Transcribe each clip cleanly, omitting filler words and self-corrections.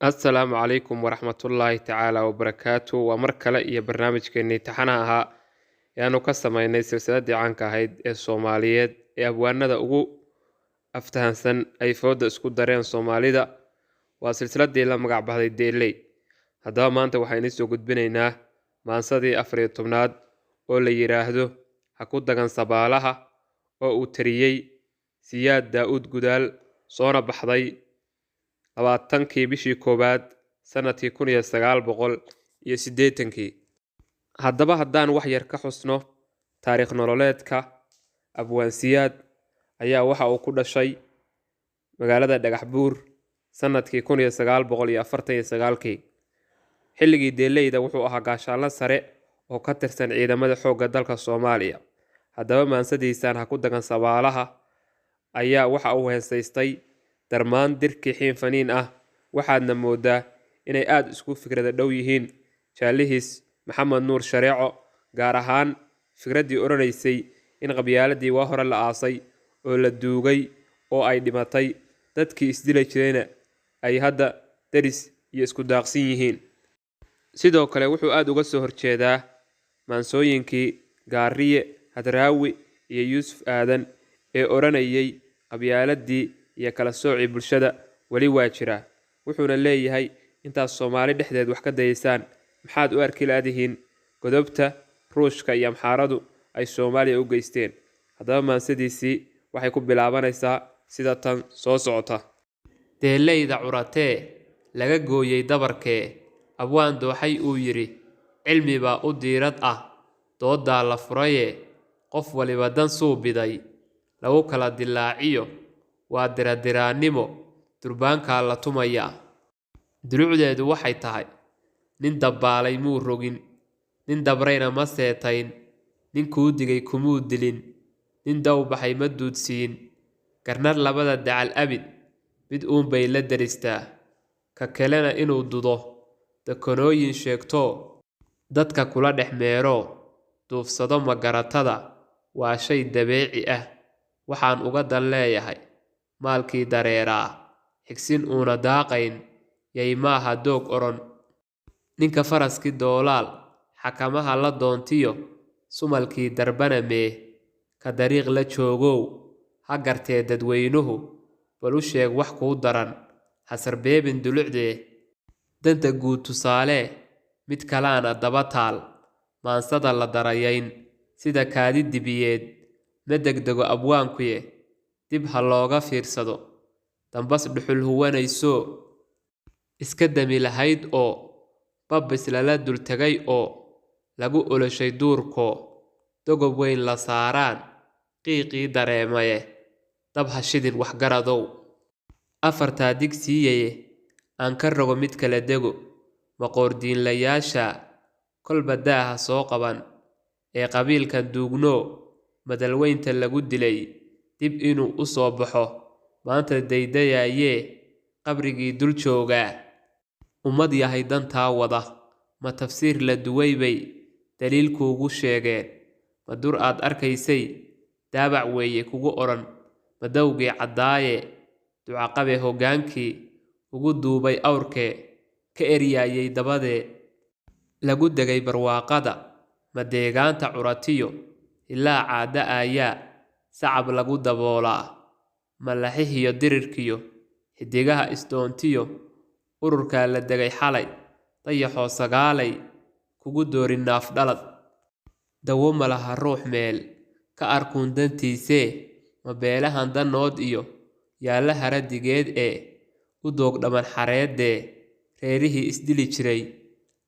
السلام عليكم ورحمة الله تعالى وبركاته ومركلة iyo barnaamijkeennii taxanaha ahaa ayaanu ka samaynay silsiladii caanka ahayd ee Soomaaliyeed ee abwaanada ugu aftahansan ay fooda isku dareen Soomaalida waa silsiladii la magac baxday Deeley. Haddaba maanta waxaynu soo gudbinaynaa maansadii 14aad oo la yiraahdo ha ku dagan sabaalaha oo uu tiriyay Siyaad Daa'ud Gudaal soona baxday 20kii bishii koobaad sanadkii 1980. Haddaba haddaan wax yar ka xusno taariikh nololeedka abwaan Siyaad ayaa waxa uu ku dhashay magaalada Dhagaxbuur sanadkii 1949. xilligii Deeleyda wuxuu ahaa gaashaanle sare oo ka tirsan ciidamada xoogga dalka Soomaaliya. Haddaba maansadiisan ha ku dagan sabaalaha ayaa waxa uu heesaystay darmaan dirkii xiin faniin ah, waxaadna moodaa inay aad isku fikrada dhow yihiin jaalihiis Maxamed Nuur Shareeco, gaar ahaan fikraddii oranaysay in qabyaaladii waa hore la aasay oo la duugay oo ay dhimatay dadkii isdilay jirayna ay hadda daris iyo isku daaqsin yihiin. sidoo kale wuxuu aad uga soo horjeedaa maansooyinkii Gaariye, Hadraawi iyo Yuusuf Aadan ee oranayay qabyaaladii iyo kala soocii bulshada wali waa jira. wuxuuna leeyahay intaas Soomaali dhexdeed wax ka daysaan maxaad u arki laadihiin godobta Ruushka iyo Amxaaradu ay Soomaaliya u geysteen. haddaba maansadiisii waxay ku bilaabanaysaa sida tan soo socota. Deeleyda curatee laga gooyay dabarkee abwaan dooxay uu yiri cilmi baa u diirad ah doodaa la furaye qof waliba dan suu biday lagu kala dilaaciyo waa diradiraanimo durbaanka la tumaya. Dulucdeedu waxay tahay nin dabbaalay muu rogin, nin dabrayna ma seetayn, nin kuu digay kumuu dilin, nin daw baxay ma duudsiin, garnar labada dacal abid mid uun bay la daristaa, ka kalena inuu dudo dakonooyin sheegto dadka kula dhex meero duufsado magaratada waa shay dabeeci ah. waxaan uga dan leeyahay maalkii dareeraa xigsin uuna daaqayn yay maaha doog oron. ninka faraskii doolaal xakamaha la doontiyo sumalkii darbana mee ka dariiq la joogow ha gartee dadweynuhu bal u sheeg wax kuu daran hasarbeebin dulucdee danta guud tusaale mid kalaana daba taal maansada la darayayn sida kaadi dibiyeed ma degdego abwaankuye dib ha looga fiirsado dambas dhuxul huwanayso iska dami lahayd oo babbis lala dul tagay oo lagu oloshay duurko dogob weyn la saaraan qiiqii dareemaye dab ha shidin waxgaradow. afartaa dig siiyaye aan ka rogo mid kala dego maqoordiinlayaasha kolba daaha soo qaban ee qabiilkan duugno madalweynta lagu dilay dib inuu u soo baxo maanta daydayayee qabrigii dul joogaa. ummad yahay dantaa wada ma tafsiir la duway bay daliil kuugu sheegeen ma dur aad arkaysay daabac weeye kugu odhan ma dawgii caddaaye ducaqabe hoggaankii ugu duubay awrkee ka eryaayay dabadee lagu degay barwaaqada ma deegaanta curatiyo ilaa caada ayaa sacab lagu daboolaa ma laxihiyo dirirkiyo xidigaha isdoontiyo ururkaa la degay xalay dayaxoo sagaalay kugu doorin naaf dhalad dawo ma laha ruux meel ka arkuun dantiisee ma beelahan danood iyo yaalla haradigeed ee u doog dhamman xareedee reerihii isdili jiray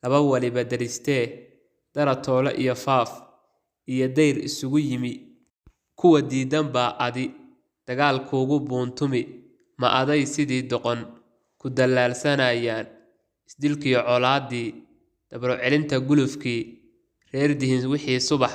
laba waliba daristee daratoole iyo faaf iyo dayr isugu yimi kuwa diidan baa adi dagaalkuugu buuntumi ma aday sidii doqon ku dallaalsanayaan isdilkiyo colaadii dabro celinta gulufkii reer dihin wixii subax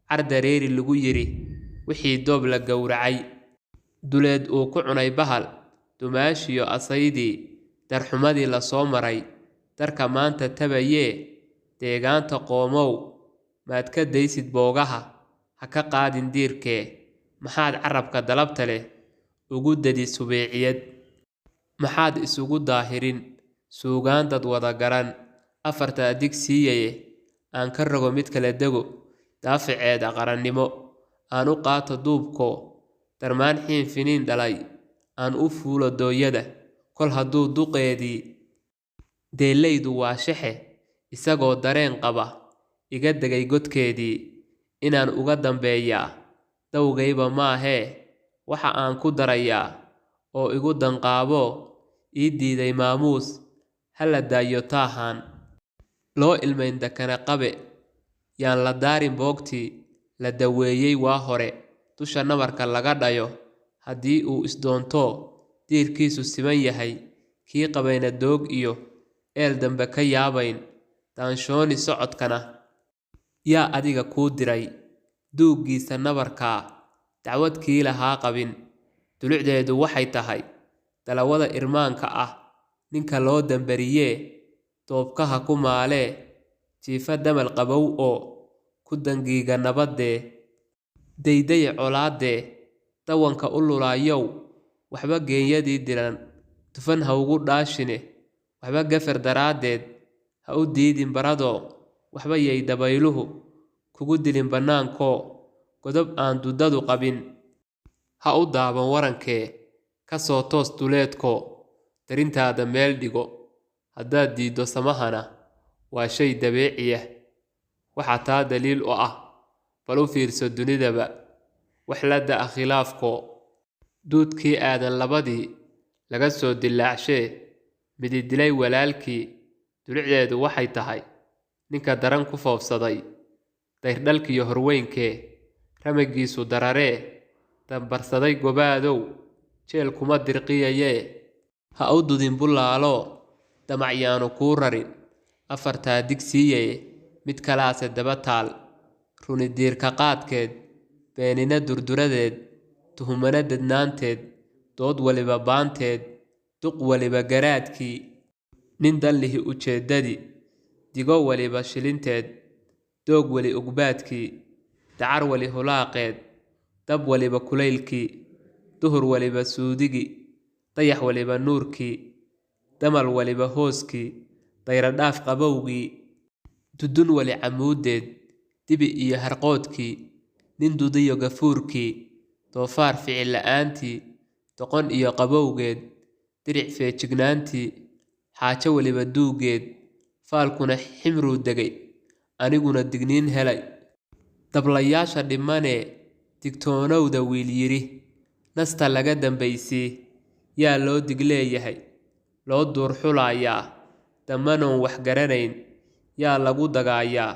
cardareeri lagu yiri wixii doob la gowracay duleed uu ku cunay bahal dumaashiyo asaydii darxumadii la soo maray darka maanta tabayee deegaanta qoomow maad ka daysid boogaha ha ka qaadin diirkee maxaad carabka dalabta leh ugu dadi subeeciyad maxaad isugu daahirin suugaan dad wada garan afarta dig siiyaye aan ka rogo mid kala dego daaficeeda qarannimo aan u qaato duubko darmaan xiin finiin dhalay aan u fuulo dooyada kol hadduu duqeedii deelaydu waa shaxe isagoo dareen qaba iga degay godkeedii inaan uga dambeeyaa dawgayba maahee waxa aan ku darayaa oo igu danqaabo ii diiday maamuus hala daayo taahaan loo ilmayn dakana qabe yaan la daarin boogtii la daweeyey waa hore dusha nabarka laga dhayo haddii uu isdoonto diirkiisu siman yahay kii qabayna doog iyo eel dambe ka yaabayn daanshooni socodkana yaa adiga kuu diray duuggiisa nabarkaa dacwadkii lahaa qabin dulucdeedu waxay tahay dalawada irmaanka ah ninka loo dambariyee doobkaha ku maalee jiifa damal qabow oo ku dangiiga nabaddee daydaye colaaddee dawanka u lulaayow waxba geenyadii diran tufan ha ugu dhaashine waxba gafar daraaddeed ha u diidin baradoo waxba yay dabayluhu kugu dilin bannaankoo godob aan duddadu qabin ha u daaban warankee ka soo toos duleedkoo darintaada meel dhigo haddaad diiddo samahana waa shay dabeeciya waxaa taa daliil u ah bal u fiirso dunidaba wax la da'a khilaafkoo duudkii aadan labadii laga soo dilaacshee midi dilay walaalkii dulucdeedu waxay tahay ninka daran ku foofsaday dayrdhalkiyo horweynkee ramagiisu dararee dambarsaday gobaadow jeel kuma dirqiyayee ha u dudin bullaaloo damacyaanu kuu rarin afartaa dig siiyaye mid kalaase daba taal runi diirka qaadkeed beenina durduradeed tuhumana dadnaanteed dood waliba baanteed duq waliba garaadkii nin danlihi ujeeddadii digo waliba shilinteed doog wali ugbaadkii dacar wali hulaaqeed dab waliba kulaylkii duhur waliba suudigii dayax waliba nuurkii damal waliba hooskii dayradhaaf qabowgii dudun wali camuudeed dibi iyo harqoodkii nin dudiyo gafuurkii doofaar ficil la'aantii doqon iyo qabowgeed diric feejignaantii xaajo waliba duugeed faalkuna ximruu degay aniguna digniin helay dablayaasha dhimanee digtoonowda wiil yidhi nasta laga dambaysii yaa loo dig leeyahay loo duur xulayaa dammanoon wax garanayn yaa lagu dagaayaa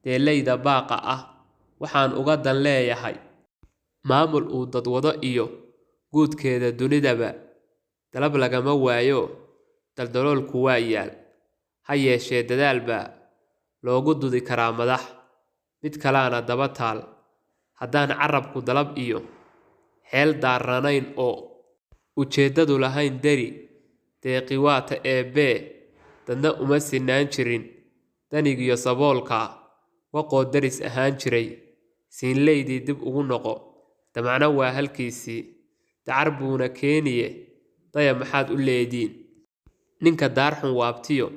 deelayda baaqa ah waxaan uga dan leeyahay maamul uu dadwado iyo guudkeeda dunidaba dalab lagama waayo daldaloolku waa yaal ha yeeshee dadaal baa loogu dudi karaa madax mid kalaana daba taal haddaan carabku dalab iyo xeel daaranayn oo ujeeddadu lahayn deri deeqi waata eebbee dadna uma sinaan jirin danigiyo saboolka waqoo daris ahaan jiray siinlaydii dib ugu noqo damacna waa halkiisii dacar buuna keeniye daya maxaad u leediin ninka daarxun waabtiyo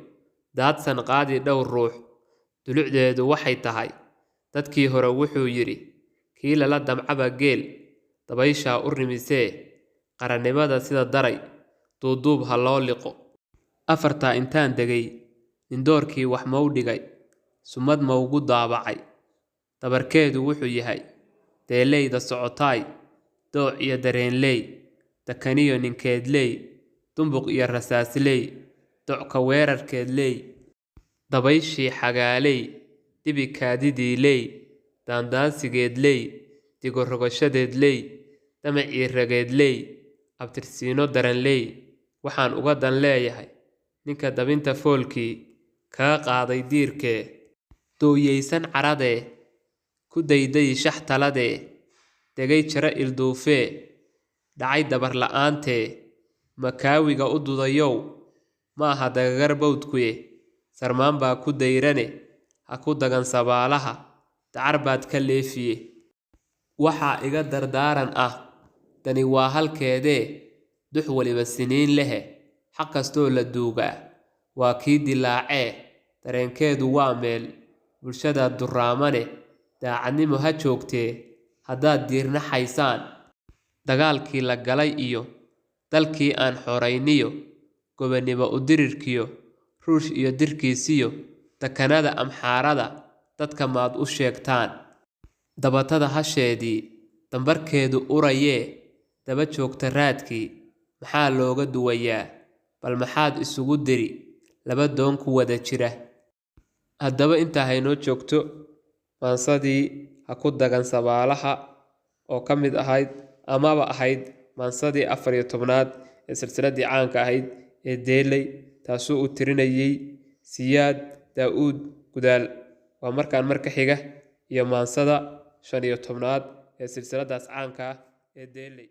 daadsan qaadi dhowr ruux dulucdeedu waxay tahay dadkii hore wuxuu yidhi kii lala damcaba geel dabayshaa u rimisee qarannimada sida daray duuduub ha loo liqo afartaa intaan degay nindoorkii wax mau dhigay sumad maugu daabacay dabarkeedu wuxuu yahay deelayda socotaay dooc iyo dareenley dakaniyo ninkeedley dumbuq iyo rasaasley docka weerarkeedley dabayshii xagaaley dibi kaadidiiley daandaansigeedley digorogashadeedley damacii rageedley abtirsiino daranley waxaan uga dan leeyahay ninka dabinta foolkii kaga qaaday diirkee dooyeysan caradee ku dayday shax taladee degay jara ilduufee dhacay dabar la'aantee makaawiga u dudayow ma aha dagagar bawdkuye sarmaan baa ku dayrane ha ku dagan sabaalaha dacar baad ka leefiye waxaa iga dardaaran ah dani waa halkeedee dux waliba siniin lehe xaq kastoo la duugaa waa kii dilaacee dareenkeedu waa meel bulshada duraamane daacadnimo ha joogtee haddaad diirnaxaysaan dagaalkii la galay iyo dalkii aan xorayniyo gobonimo u dirirkiyo ruush iyo dirkiisiyo dekanada amxaarada dadka maad u sheegtaan dabatada hasheedii dambarkeedu urayee daba joogta raadkii maxaa looga duwayaa bal maxaad isugu diri laba doon ku wada jira haddaba intaa haynoo joogto maansadii ha ku dagan sabaalaha oo ka mid ahayd amaba ahayd maansadii 14aad ee silsiladii caanka ahayd ee deelay taasoo uu tirinayay Siyaad Daa'uud Gudaal waa markaan marka xiga iyo maansada 15aad ee silsiladaas caanka ah ee deelay